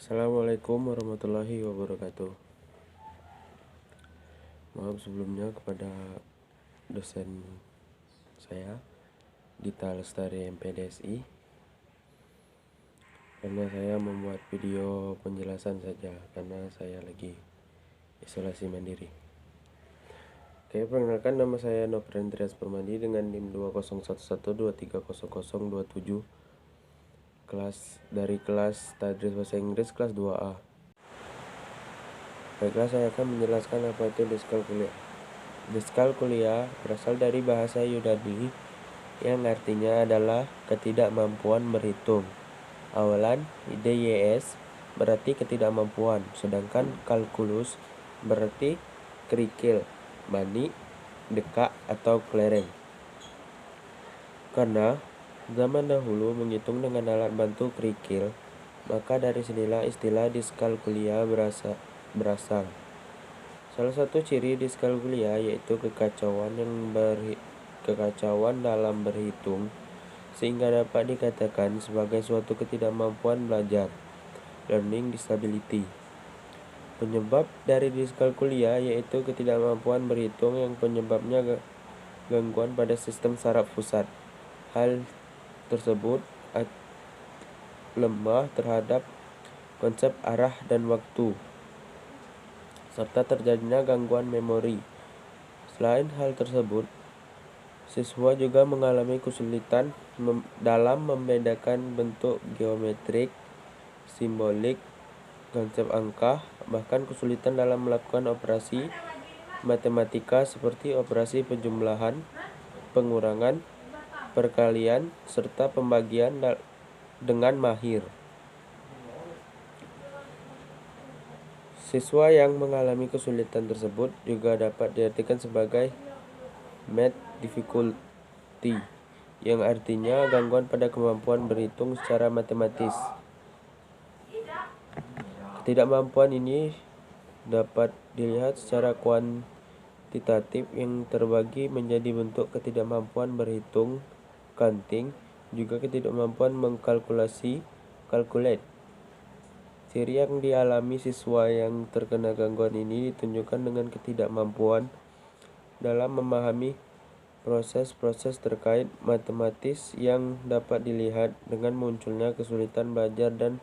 Assalamualaikum warahmatullahi wabarakatuh. Maaf sebelumnya kepada dosen saya Dita Lestari MPDSI, karena saya membuat video penjelasan saja karena saya lagi isolasi mandiri. Oke, perkenalkan, nama saya Nofrian Trias Permadi dengan NIM 2011230027, kelas Tadris Bahasa Inggris kelas 2A. Baiklah, saya akan menjelaskan apa itu diskalkulia. Diskalkulia berasal dari bahasa Yunani yang artinya adalah ketidakmampuan berhitung. Awalan, DYS berarti ketidakmampuan, sedangkan kalkulus berarti kerikil, mani, dekak, atau kelereng. Karena zaman dahulu menghitung dengan alat bantu kerikil, maka dari sinilah istilah diskalkulia berasal. Salah satu ciri diskalkulia yaitu kekacauan dalam berhitung, sehingga dapat dikatakan sebagai suatu ketidakmampuan belajar, learning disability. Penyebab dari diskalkulia yaitu ketidakmampuan berhitung yang penyebabnya gangguan pada sistem saraf pusat. Hal tersebut lemah terhadap konsep arah dan waktu, serta terjadinya gangguan memori. Selain hal tersebut, siswa juga mengalami kesulitan dalam membedakan bentuk geometrik, simbolik, konsep angka, bahkan kesulitan dalam melakukan operasi matematika seperti operasi penjumlahan, pengurangan, perkalian, serta pembagian dengan mahir. Siswa yang mengalami kesulitan tersebut juga dapat diartikan sebagai math difficulty, yang artinya gangguan pada kemampuan berhitung secara matematis. Ketidakmampuan ini dapat dilihat secara kuantitatif yang terbagi menjadi bentuk ketidakmampuan berhitung, counting, juga ketidakmampuan mengkalkulasi, calculate. Ciri yang dialami siswa yang terkena gangguan ini ditunjukkan dengan ketidakmampuan dalam memahami proses-proses terkait matematis yang dapat dilihat dengan munculnya kesulitan belajar dan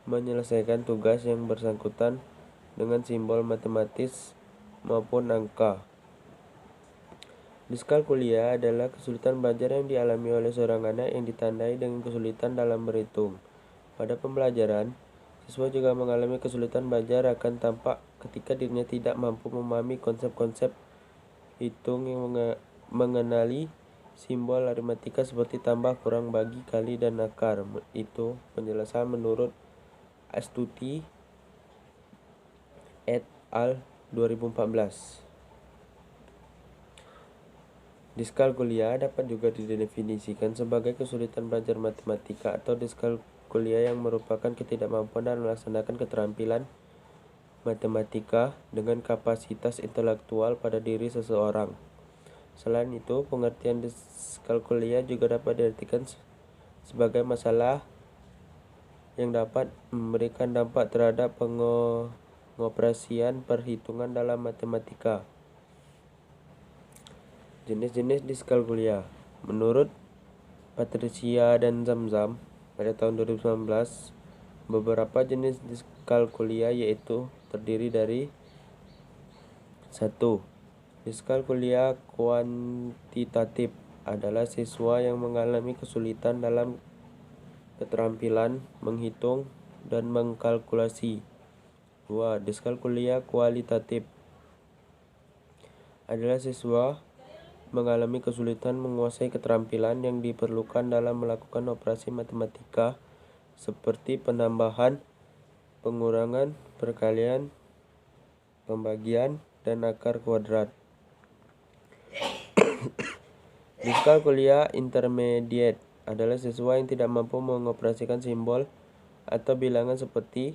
menyelesaikan tugas yang bersangkutan dengan simbol matematis maupun angka. Diskalkulia adalah kesulitan belajar yang dialami oleh seorang anak yang ditandai dengan kesulitan dalam berhitung. Pada pembelajaran, siswa juga mengalami kesulitan belajar akan tampak ketika dirinya tidak mampu memahami konsep-konsep hitung yang mengenali simbol aritmatika seperti tambah, kurang, bagi, kali, dan akar. Itu penjelasan menurut Astuti et al. 2014. Diskalkulia dapat juga didefinisikan sebagai kesulitan belajar matematika atau diskalkulia yang merupakan ketidakmampuan dalam melaksanakan keterampilan matematika dengan kapasitas intelektual pada diri seseorang. Selain itu, pengertian diskalkulia juga dapat diartikan sebagai masalah yang dapat memberikan dampak terhadap pengoperasian perhitungan dalam matematika. Jenis-jenis diskalkulia. Menurut Patricia dan Zamzam pada tahun 2019, beberapa jenis diskalkulia yaitu terdiri dari 1. Diskalkulia kuantitatif adalah siswa yang mengalami kesulitan dalam keterampilan menghitung dan mengkalkulasi. 2. Diskalkulia kualitatif adalah siswa mengalami kesulitan menguasai keterampilan yang diperlukan dalam melakukan operasi matematika seperti penambahan, pengurangan, perkalian, pembagian, dan akar kuadrat. Diskalkulia intermediate adalah siswa yang tidak mampu mengoperasikan simbol atau bilangan seperti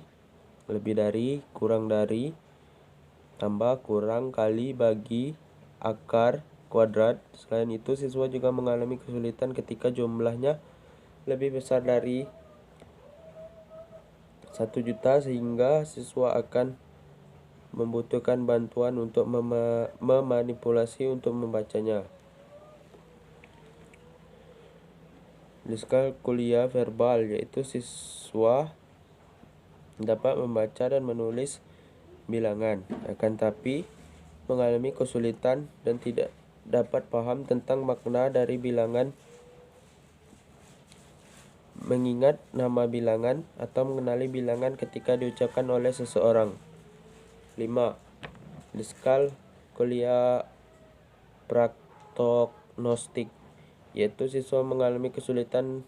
lebih dari, kurang dari, tambah, kurang, kali, bagi, akar, kuadrat. Selain itu, siswa juga mengalami kesulitan ketika jumlahnya lebih besar dari 1 juta sehingga siswa akan membutuhkan bantuan untuk memanipulasi untuk membacanya. Diskalkulia verbal, yaitu siswa dapat membaca dan menulis bilangan, akan tapi mengalami kesulitan dan tidak dapat paham tentang makna dari bilangan, mengingat nama bilangan atau mengenali bilangan ketika diucapkan oleh seseorang. 5. Diskalkulia prognostik, yaitu siswa mengalami kesulitan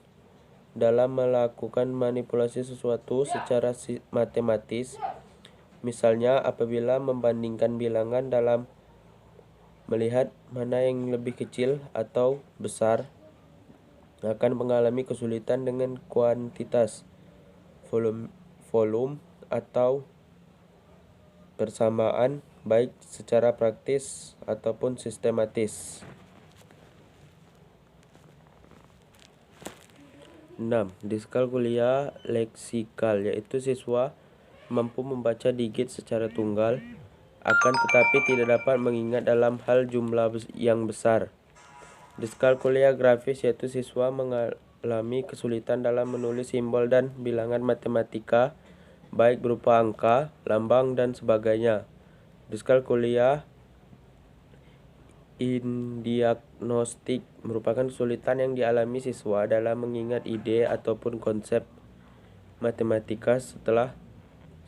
dalam melakukan manipulasi sesuatu secara matematis. Misalnya, apabila membandingkan bilangan dalam melihat mana yang lebih kecil atau besar, akan mengalami kesulitan dengan kuantitas, volume atau persamaan, baik secara praktis ataupun sistematis. 6. Diskalkulia leksikal, yaitu siswa mampu membaca digit secara tunggal, akan tetapi tidak dapat mengingat dalam hal jumlah yang besar. Diskalkulia grafis, yaitu siswa mengalami kesulitan dalam menulis simbol dan bilangan matematika, baik berupa angka, lambang, dan sebagainya. Diskalkulia indiagnostik merupakan kesulitan yang dialami siswa dalam mengingat ide ataupun konsep matematika setelah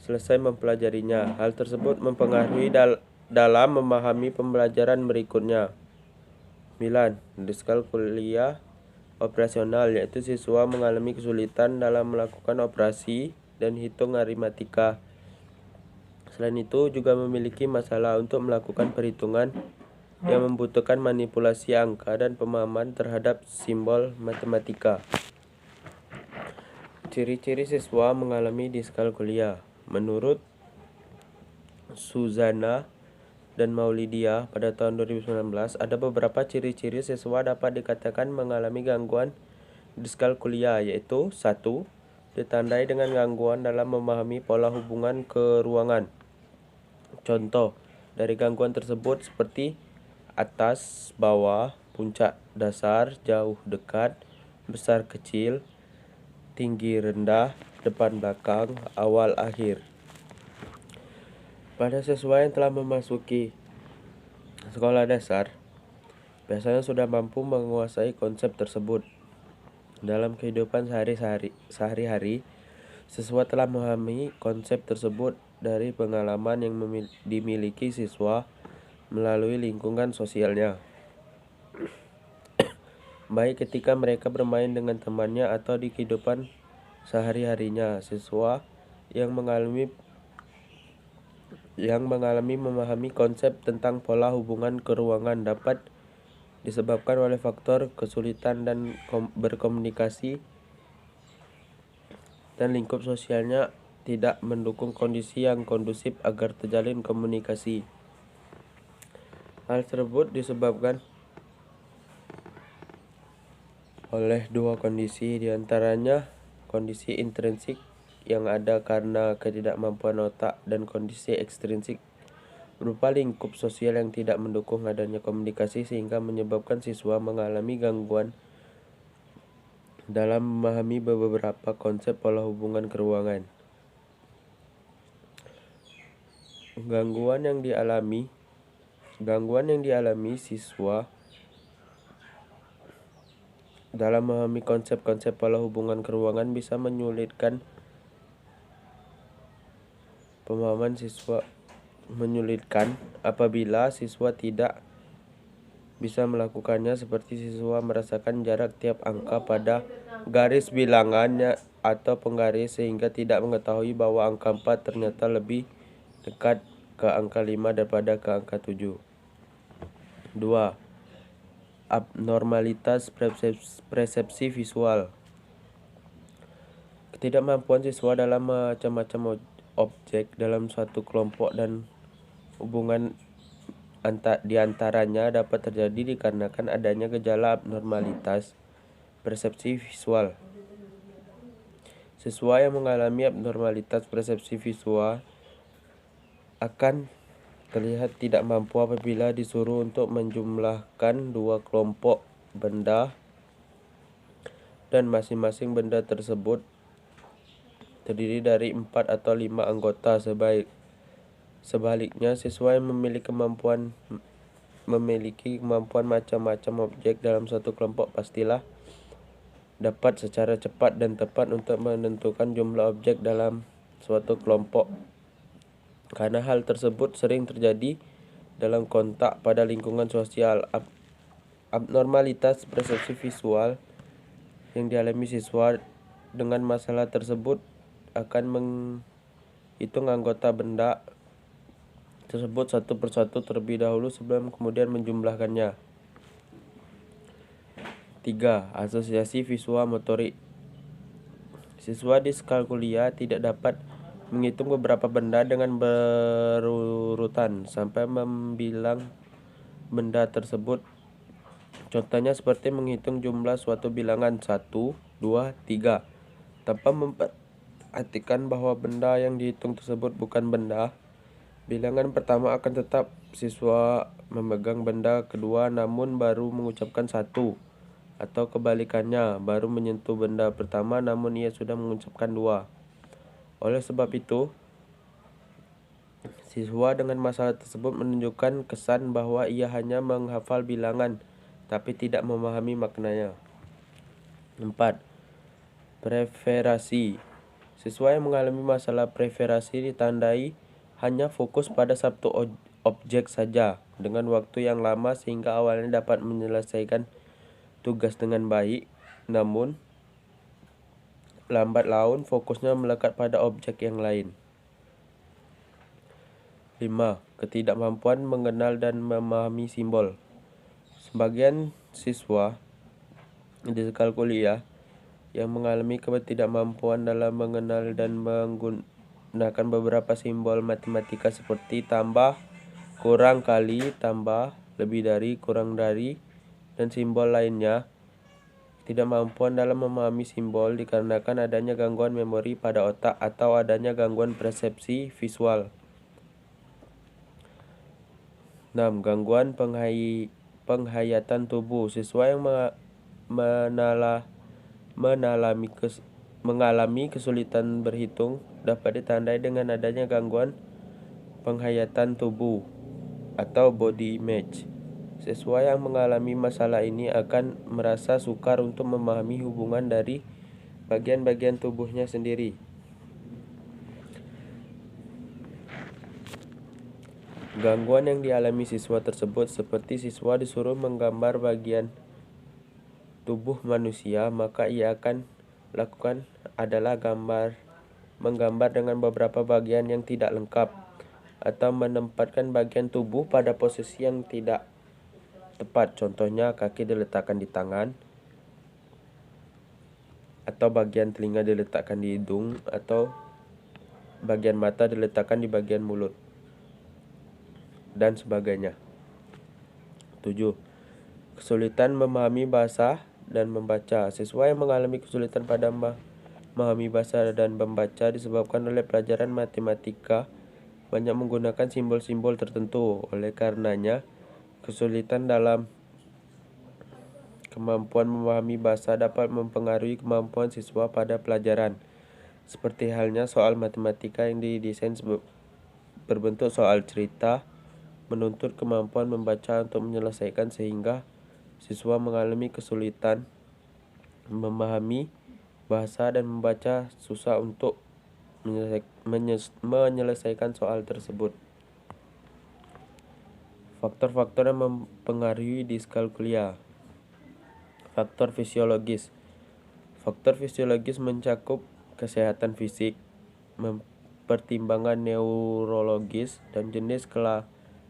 selesai mempelajarinya. Hal tersebut mempengaruhi dalam memahami pembelajaran berikutnya. 9. Diskalkulia operasional, yaitu siswa mengalami kesulitan dalam melakukan operasi dan hitung aritmatika. Selain itu, juga memiliki masalah untuk melakukan perhitungan yang membutuhkan manipulasi angka dan pemahaman terhadap simbol matematika. Ciri-ciri siswa mengalami diskalkulia. Menurut Suzana dan Maulidia pada tahun 2019, ada beberapa ciri-ciri siswa dapat dikatakan mengalami gangguan diskalkulia, yaitu 1. Ditandai dengan gangguan dalam memahami pola hubungan keruangan. Contoh dari gangguan tersebut seperti atas, bawah, puncak, dasar, jauh, dekat, besar, kecil, tinggi, rendah, depan, belakang, awal, akhir. Pada siswa yang telah memasuki sekolah dasar, biasanya sudah mampu menguasai konsep tersebut. Dalam kehidupan sehari-hari, siswa telah memahami konsep tersebut dari pengalaman yang dimiliki siswa melalui lingkungan sosialnya, baik ketika mereka bermain dengan temannya atau di kehidupan sehari-harinya. Siswa yang mengalami memahami konsep tentang pola hubungan keruangan dapat disebabkan oleh faktor kesulitan dan berkomunikasi dan lingkup sosialnya tidak mendukung kondisi yang kondusif agar terjalin komunikasi. Hal tersebut disebabkan oleh dua kondisi, diantaranya kondisi intrinsik yang ada karena ketidakmampuan otak dan kondisi ekstrinsik berupa lingkup sosial yang tidak mendukung adanya komunikasi, sehingga menyebabkan siswa mengalami gangguan dalam memahami beberapa konsep pola hubungan keruangan. Gangguan yang dialami siswa dalam memahami konsep-konsep pola hubungan keruangan bisa menyulitkan pemahaman siswa, apabila siswa tidak bisa melakukannya, seperti siswa merasakan jarak tiap angka pada garis bilangannya atau penggaris, sehingga tidak mengetahui bahwa angka 4 ternyata lebih dekat ke angka 5 daripada ke angka 7. 2. Abnormalitas persepsi visual. Ketidakmampuan siswa dalam macam-macam objek dalam suatu kelompok dan hubungan di antaranya dapat terjadi dikarenakan adanya gejala abnormalitas persepsi visual. Siswa yang mengalami abnormalitas persepsi visual akan terlihat tidak mampu apabila disuruh untuk menjumlahkan dua kelompok benda dan masing-masing benda tersebut terdiri dari 4 atau 5 anggota. Sebaliknya, siswa yang memiliki kemampuan macam-macam objek dalam satu kelompok pastilah dapat secara cepat dan tepat untuk menentukan jumlah objek dalam suatu kelompok. Karena hal tersebut sering terjadi dalam kontak pada lingkungan sosial. Abnormalitas persepsi visual yang dialami siswa dengan masalah tersebut akan menghitung anggota benda tersebut satu persatu terlebih dahulu sebelum kemudian menjumlahkannya. 3. Asosiasi visual motorik. Siswa diskalkulia tidak dapat menghitung beberapa benda dengan berurutan sampai membilang benda tersebut. Contohnya seperti menghitung jumlah suatu bilangan 1, 2, 3 tanpa memperhatikan bahwa benda yang dihitung tersebut bukan benda. Bilangan pertama akan tetap siswa memegang benda kedua namun baru mengucapkan 1, atau kebalikannya, baru menyentuh benda pertama namun ia sudah mengucapkan 2. Oleh sebab itu, siswa dengan masalah tersebut menunjukkan kesan bahwa ia hanya menghafal bilangan tapi tidak memahami maknanya. 4. Preferasi. Siswa yang mengalami masalah preferasi ditandai hanya fokus pada satu objek saja dengan waktu yang lama sehingga awalnya dapat menyelesaikan tugas dengan baik, namun lambat laun fokusnya melekat pada objek yang lain. 5. Ketidakmampuan mengenal dan memahami simbol. Sebagian siswa di kuliah yang mengalami ketidakmampuan dalam mengenal dan menggunakan beberapa simbol matematika seperti tambah, kurang, kali, tambah, lebih dari, kurang dari, dan simbol lainnya. Ketidakmampuan dalam memahami simbol dikarenakan adanya gangguan memori pada otak atau adanya gangguan persepsi visual. 6. Gangguan penghayatan tubuh. Siswa yang mengalami kesulitan berhitung dapat ditandai dengan adanya gangguan penghayatan tubuh atau body image. Siswa yang mengalami masalah ini akan merasa sukar untuk memahami hubungan dari bagian-bagian tubuhnya sendiri. Gangguan yang dialami siswa tersebut seperti siswa disuruh menggambar bagian tubuh manusia, maka ia akan lakukan adalah menggambar dengan beberapa bagian yang tidak lengkap atau menempatkan bagian tubuh pada posisi yang tidak tepat. Contohnya, kaki diletakkan di tangan, atau bagian telinga diletakkan di hidung, atau bagian mata diletakkan di bagian mulut, dan sebagainya. 7. Kesulitan memahami bahasa dan membaca. Siswa yang mengalami kesulitan pada memahami bahasa dan membaca disebabkan oleh pelajaran matematika banyak menggunakan simbol-simbol tertentu. Oleh karenanya, kesulitan dalam kemampuan memahami bahasa dapat mempengaruhi kemampuan siswa pada pelajaran. Seperti halnya soal matematika yang didesain berbentuk soal cerita, menuntut kemampuan membaca untuk menyelesaikan sehingga siswa mengalami kesulitan memahami bahasa dan membaca susah untuk menyelesaikan soal tersebut. Faktor-faktor yang mempengaruhi diskalkulia. Faktor fisiologis. Faktor fisiologis mencakup kesehatan fisik, pertimbangan neurologis, dan jenis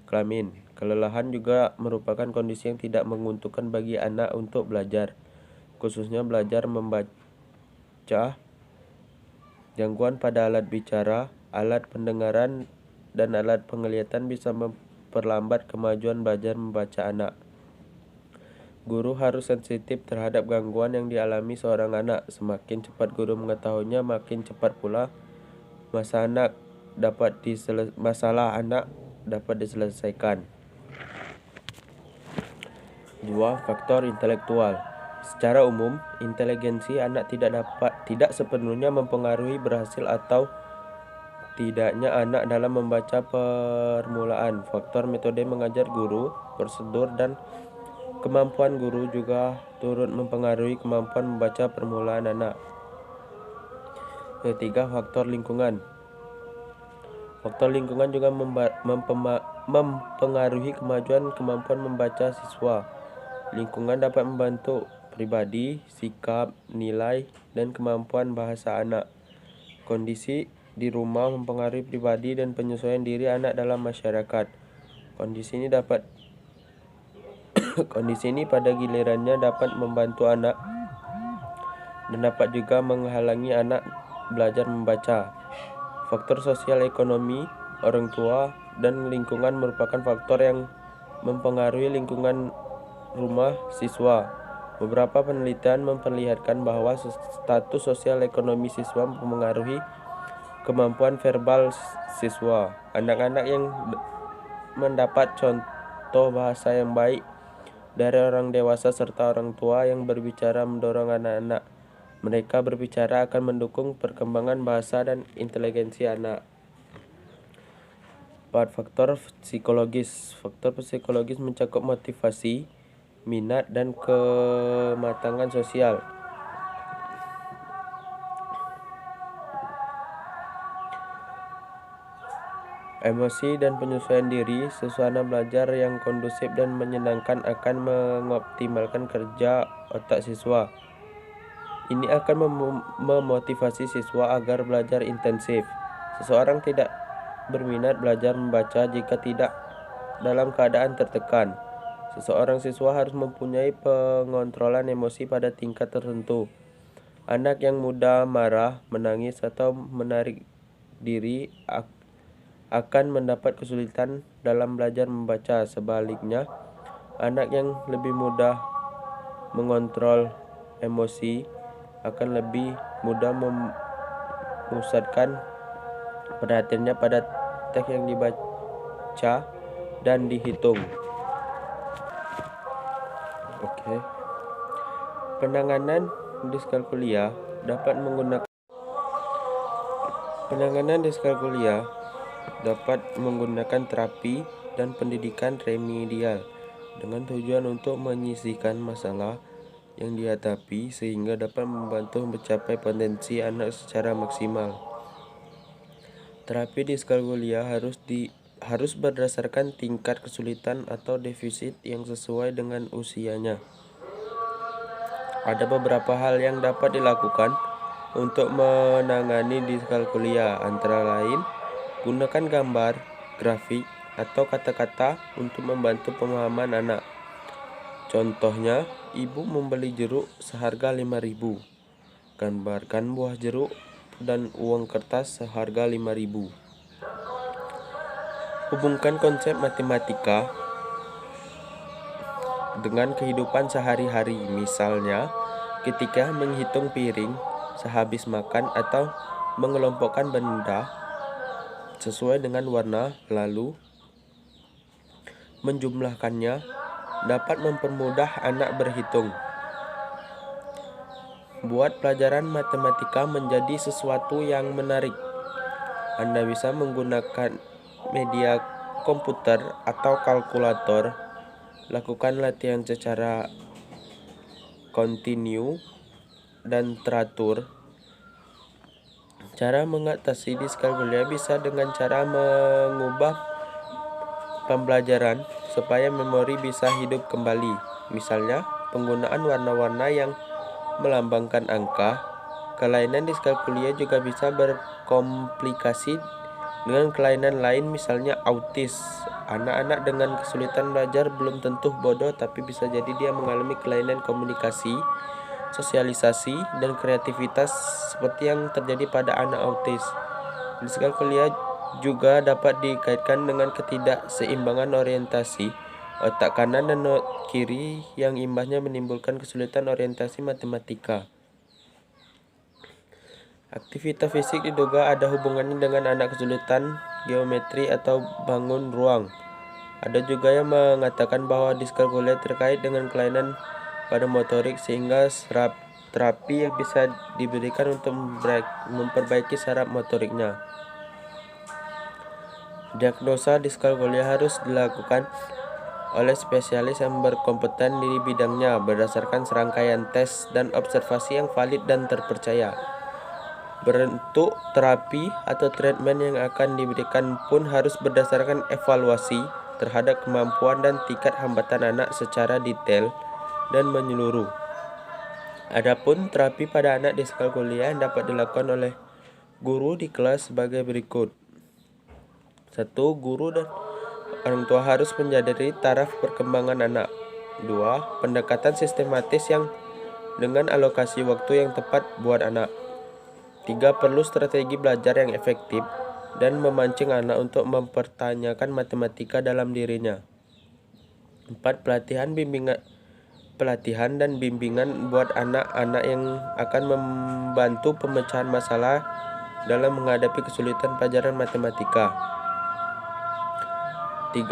kelamin. Kelelahan juga merupakan kondisi yang tidak menguntungkan bagi anak untuk belajar, khususnya belajar membaca. Gangguan pada alat bicara, alat pendengaran, dan alat penglihatan bisa memperlambat kemajuan belajar membaca anak. Guru harus sensitif terhadap gangguan yang dialami seorang anak. Semakin cepat guru mengetahuinya, makin cepat pula masalah anak dapat diselesaikan. 2. Faktor intelektual. Secara umum, inteligensi anak tidak sepenuhnya mempengaruhi berhasil atau tidaknya anak dalam membaca permulaan. Faktor metode mengajar guru, prosedur, dan kemampuan guru juga turut mempengaruhi kemampuan membaca permulaan anak. Ketiga, faktor lingkungan. Faktor lingkungan juga mempengaruhi kemampuan membaca siswa. Lingkungan dapat membantu pribadi, sikap, nilai, dan kemampuan bahasa anak. Kondisi di rumah mempengaruhi pribadi dan penyesuaian diri anak dalam masyarakat. Kondisi ini pada gilirannya dapat membantu anak dan dapat juga menghalangi anak belajar membaca. Faktor sosial ekonomi, orang tua, dan lingkungan merupakan faktor yang mempengaruhi lingkungan rumah siswa. Beberapa penelitian memperlihatkan bahwa status sosial ekonomi siswa mempengaruhi kemampuan verbal siswa. Anak-anak yang mendapat contoh bahasa yang baik dari orang dewasa serta orang tua yang berbicara mendorong anak-anak mereka berbicara akan mendukung perkembangan bahasa dan inteligensi anak. 4. Faktor psikologis. Faktor psikologis mencakup motivasi, minat, dan kematangan sosial. Emosi dan penyesuaian diri, suasana belajar yang kondusif dan menyenangkan akan mengoptimalkan kerja otak siswa. Ini akan memotivasi siswa agar belajar intensif. Seseorang tidak berminat belajar membaca jika tidak dalam keadaan tertekan. Seseorang siswa harus mempunyai pengontrolan emosi pada tingkat tertentu. Anak yang mudah marah, menangis, atau menarik diri akan mendapat kesulitan dalam belajar membaca. Sebaliknya, anak yang lebih mudah mengontrol emosi akan lebih mudah memusatkan perhatiannya pada teks yang dibaca dan dihitung. Penanganan diskalkulia dapat menggunakan terapi dan pendidikan remedial dengan tujuan untuk menyisihkan masalah yang dihadapi sehingga dapat membantu mencapai potensi anak secara maksimal. Terapi diskalkulia harus berdasarkan tingkat kesulitan atau defisit yang sesuai dengan usianya. Ada beberapa hal yang dapat dilakukan untuk menangani diskalkulia, antara lain gunakan gambar, grafik, atau kata-kata untuk membantu pemahaman anak. Contohnya, ibu membeli jeruk seharga 5.000. Gambarkan buah jeruk dan uang kertas seharga 5.000. Hubungkan konsep matematika dengan kehidupan sehari-hari, misalnya ketika menghitung piring sehabis makan atau mengelompokkan benda sesuai dengan warna lalu menjumlahkannya dapat mempermudah anak berhitung. Buat pelajaran matematika menjadi sesuatu yang menarik. Anda bisa menggunakan media komputer atau kalkulator. Lakukan latihan secara kontinu dan teratur. Cara mengatasi diskalkulia bisa dengan cara mengubah pembelajaran supaya memori bisa hidup kembali. Misalnya, penggunaan warna-warna yang melambangkan angka. Kelainan diskalkulia juga bisa berkomplikasi dengan kelainan lain, misalnya autis. Anak-anak dengan kesulitan belajar belum tentu bodoh, tapi bisa jadi dia mengalami kelainan komunikasi, sosialisasi, dan kreativitas seperti yang terjadi pada anak autis. Diskalkulia juga dapat dikaitkan dengan ketidakseimbangan orientasi otak kanan dan kiri yang imbasnya menimbulkan kesulitan orientasi matematika. Aktivitas fisik diduga ada hubungannya dengan anak kesulitan geometri atau bangun ruang. Ada juga yang mengatakan bahwa diskalkulia terkait dengan kelainan pada motorik sehingga terapi yang bisa diberikan untuk memperbaiki saraf motoriknya. Diagnosa diskalkulia harus dilakukan oleh spesialis yang berkompeten di bidangnya berdasarkan serangkaian tes dan observasi yang valid dan terpercaya. Bentuk terapi atau treatment yang akan diberikan pun harus berdasarkan evaluasi terhadap kemampuan dan tingkat hambatan anak secara detail dan menyeluruh. Adapun terapi pada anak diskalkulia yang dapat dilakukan oleh guru di kelas sebagai berikut. 1. Guru dan orang tua harus menyadari taraf perkembangan anak. 2. Pendekatan sistematis yang dengan alokasi waktu yang tepat buat anak. 3. Perlu strategi belajar yang efektif dan memancing anak untuk mempertanyakan matematika dalam dirinya. 4. Pelatihan dan bimbingan buat anak-anak yang akan membantu pemecahan masalah dalam menghadapi kesulitan pelajaran matematika. 3.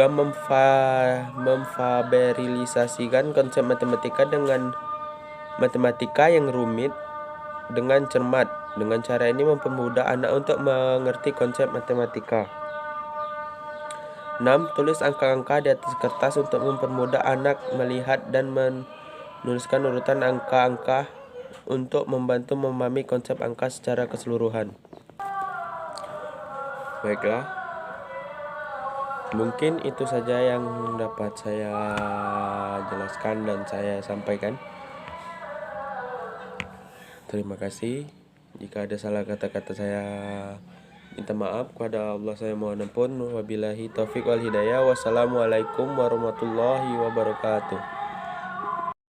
Memfamiliarisasikan konsep matematika yang rumit dengan cermat. Dengan cara ini mempermudah anak untuk mengerti konsep matematika. 6. Tulis angka-angka di atas kertas untuk mempermudah anak melihat dan menuliskan urutan angka-angka untuk membantu memahami konsep angka secara keseluruhan. Baiklah, mungkin itu saja yang dapat saya jelaskan dan saya sampaikan. Terima kasih. Jika ada salah kata-kata saya minta maaf, kepada Allah saya mohon ampun. Wabillahi taufiq wal hidayah. Wassalamualaikum warahmatullahi wabarakatuh.